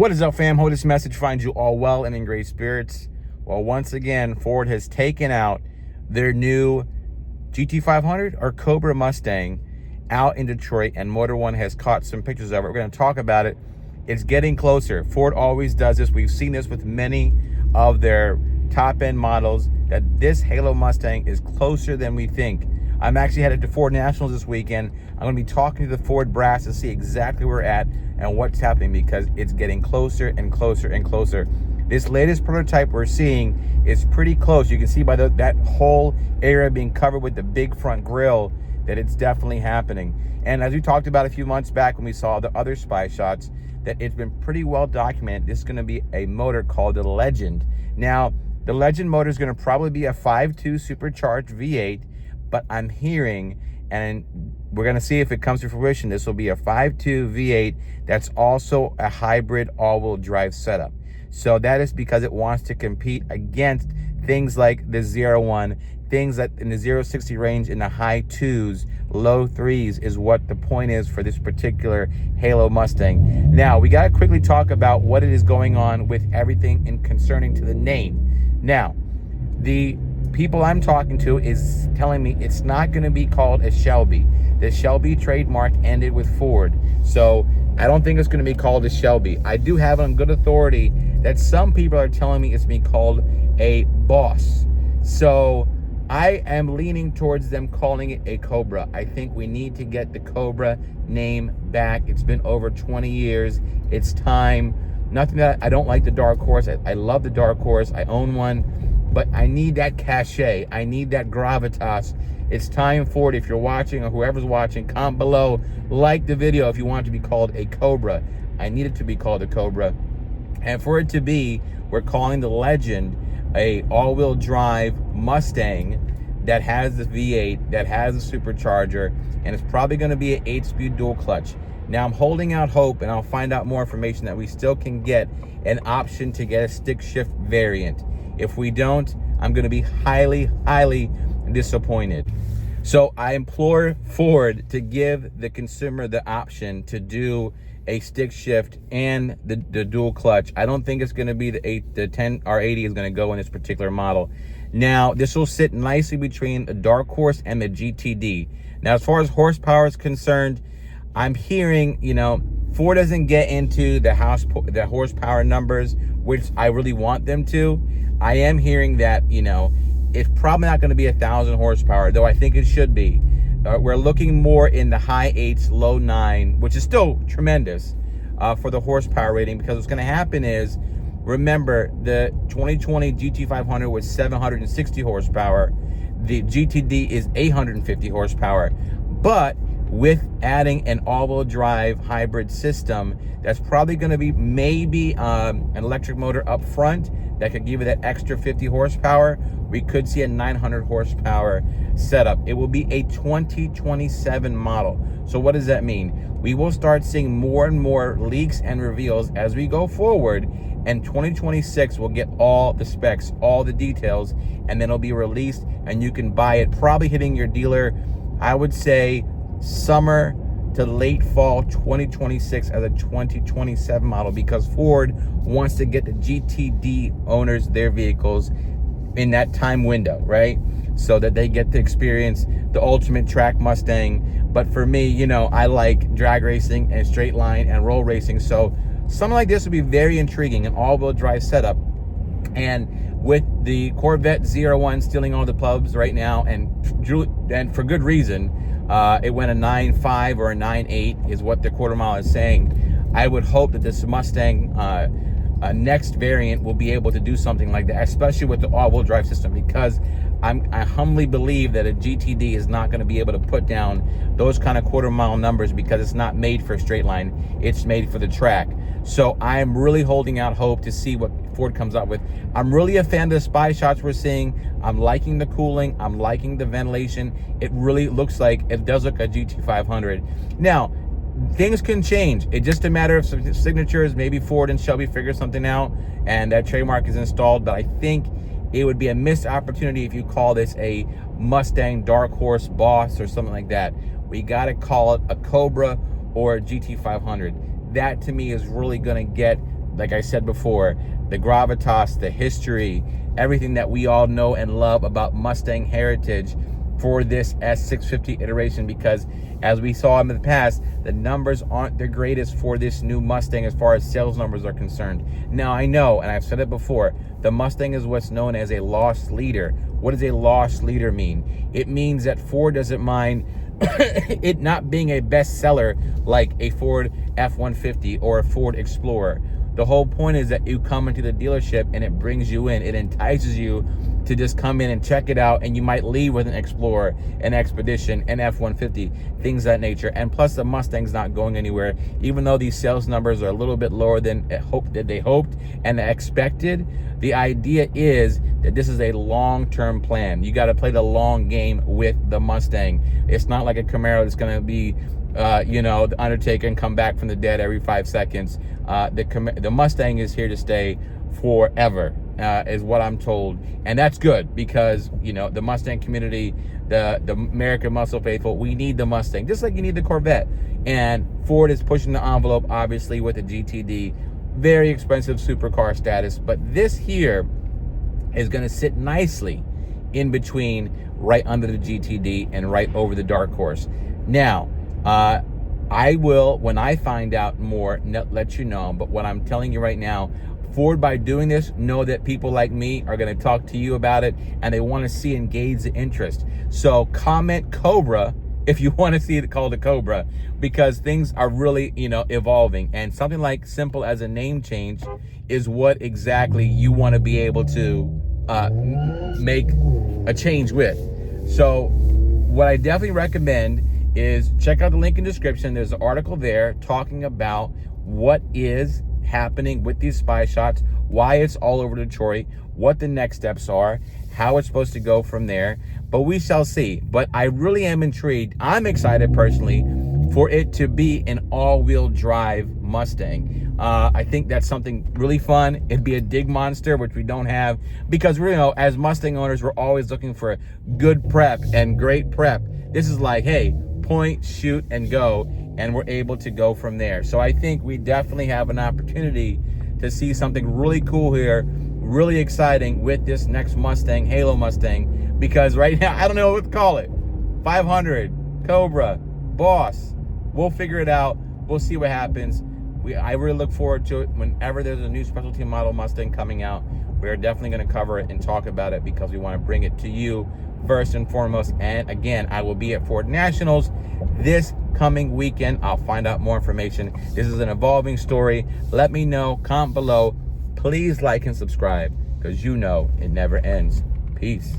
What is up, fam? Hope this message finds you all well and in great spirits. Well, once again, Ford has taken out their new GT500 or COBRA Mustang out in Detroit, and Motor One has caught some pictures of it. We're going to talk about it. It's getting closer. Ford always does this. We've seen this with many of their top-end models, that this Halo Mustang is closer than we think. I'm actually headed to Ford Nationals this weekend. I'm going to be talking to the Ford brass to see exactly where we're at and what's happening, because it's getting closer and closer and closer. This latest prototype we're seeing is pretty close. You can see by that whole area being covered with the big front grille that it's definitely happening. And as we talked about a few months back when we saw the other spy shots, that it's been pretty well documented. This is going to be a motor called the Legend. Now, the Legend motor is going to probably be a 5.2 supercharged V8, but I'm hearing, and we're going to see if it comes to fruition, this will be a 5.2 V8 that's also a hybrid all-wheel drive setup. So that is because it wants to compete against things like the 01, things that in the 0-60 range in the high 2s, low 3s is what the point is for this particular Halo Mustang. Now, we got to quickly talk about what it is going on with everything in concerning to the name. Now, the people I'm talking to is telling me it's not going to be called a Shelby. The Shelby trademark ended with Ford, so I don't think it's going to be called a Shelby. I do have on good authority that some people are telling me it's being called a Boss. So I am leaning towards them calling it a Cobra. I think we need to get the Cobra name back. It's been over 20 years. It's time. Nothing that I don't like the Dark Horse. I love the Dark Horse. I own one. But I need that cachet. I need that gravitas. It's time for it. If you're watching or whoever's watching, comment below. Like the video if you want it to be called a Cobra. I need it to be called a Cobra. And for it to be, we're calling the Legend a all-wheel drive Mustang that has the V8, that has a supercharger, and it's probably going to be an 8-speed dual clutch. Now, I'm holding out hope, and I'll find out more information, that we still can get an option to get a stick shift variant. If we don't, I'm going to be highly, highly disappointed. So I implore Ford to give the consumer the option to do a stick shift and the dual clutch. I don't think it's going to be the 10 R80 is going to go in this particular model. Now, this will sit nicely between the Dark Horse and the GTD. Now, as far as horsepower is concerned, I'm hearing, Ford doesn't get into the horsepower numbers, which I really want them to. I am hearing that, it's probably not going to be 1,000 horsepower, though I think it should be. We're looking more in the high 8s, low 9, which is still tremendous for the horsepower rating, because what's going to happen is, remember, the 2020 GT500 was 760 horsepower. The GTD is 850 horsepower. But with adding an all-wheel drive hybrid system, that's probably going to be maybe an electric motor up front that could give you that extra 50 horsepower. We could see a 900 horsepower setup. It will be a 2027 model. So what does that mean? We will start seeing more and more leaks and reveals as we go forward, and 2026 will get all the specs, all the details, and then it'll be released and you can buy it, probably hitting your dealer, I would say, summer to late fall 2026 as a 2027 model, because Ford wants to get the GTD owners their vehicles in that time window, right? So that they get to experience the ultimate track Mustang. But for me, I like drag racing and straight line and roll racing. So something like this would be very intriguing, an all-wheel drive setup. And with the Corvette 01 stealing all the pubs right now, and for good reason, it went a 9.5 or a 9.8 is what the quarter mile is saying. I would hope that this Mustang next variant will be able to do something like that, especially with the all-wheel drive system, because I humbly believe that a GTD is not going to be able to put down those kind of quarter mile numbers, because it's not made for a straight line, it's made for the track. So I'm really holding out hope to see what Ford comes up with. I'm really a fan of the spy shots we're seeing. I'm liking the cooling, I'm liking the ventilation. It really looks like, it does look a GT500. Now, things can change. It's just a matter of signatures. Maybe Ford and Shelby figure something out and that trademark is installed. But I think it would be a missed opportunity if you call this a Mustang Dark Horse Boss or something like that. We got to call it a Cobra or a GT500. That to me is really going to get like I said before, the gravitas, the history, everything that we all know and love about Mustang heritage for this S650 iteration, because as we saw in the past, the numbers aren't the greatest for this new Mustang as far as sales numbers are concerned. Now, I know, and I've said it before, the Mustang is what's known as a loss leader. What does a loss leader mean? It means that Ford doesn't mind it not being a bestseller like a Ford F-150 or a Ford Explorer. The whole point is that you come into the dealership and it brings you in. It entices you to just come in and check it out, and you might leave with an Explorer, an Expedition, an F-150, things of that nature. And plus, the Mustang's not going anywhere, even though these sales numbers are a little bit lower than they hoped and expected. The idea is that this is a long-term plan. You got to play the long game with the Mustang. It's not like a Camaro that's going to be the Undertaker and come back from the dead every 5 seconds. The Mustang is here to stay forever, is what I'm told. And that's good, because, the Mustang community, the American muscle faithful, we need the Mustang, just like you need the Corvette. And Ford is pushing the envelope, obviously, with the GTD. Very expensive supercar status. But this here is going to sit nicely in between, right under the GTD and right over the Dark Horse. Now, I will, when I find out more, let you know. But what I'm telling you right now, Ford, by doing this, know that people like me are going to talk to you about it, and they want to see and gauge the interest. So comment COBRA if you want to see it called a COBRA, because things are really, evolving. And something like simple as a name change is what exactly you want to be able to make a change with. So what I definitely recommend is check out the link in the description. There's an article there talking about what is happening with these spy shots, why it's all over Detroit, what the next steps are, how it's supposed to go from there. But we shall see. But I really am intrigued. I'm excited personally for it to be an all-wheel drive Mustang. I think that's something really fun. It'd be a dig monster, which we don't have, because as Mustang owners, we're always looking for good prep and great prep. This is like, hey, point, shoot, and go, and we're able to go from there. So I think we definitely have an opportunity to see something really cool here, really exciting with this next Mustang, Halo Mustang, because right now, I don't know what to call it. 500, Cobra, Boss. We'll figure it out. We'll see what happens. I really look forward to it. Whenever there's a new specialty model Mustang coming out, we're definitely going to cover it and talk about it, because we want to bring it to you first and foremost. And again, I will be at Ford Nationals this coming weekend. I'll find out more information. This is an evolving story. Let me know, comment below. Please like and subscribe, because it never ends. Peace.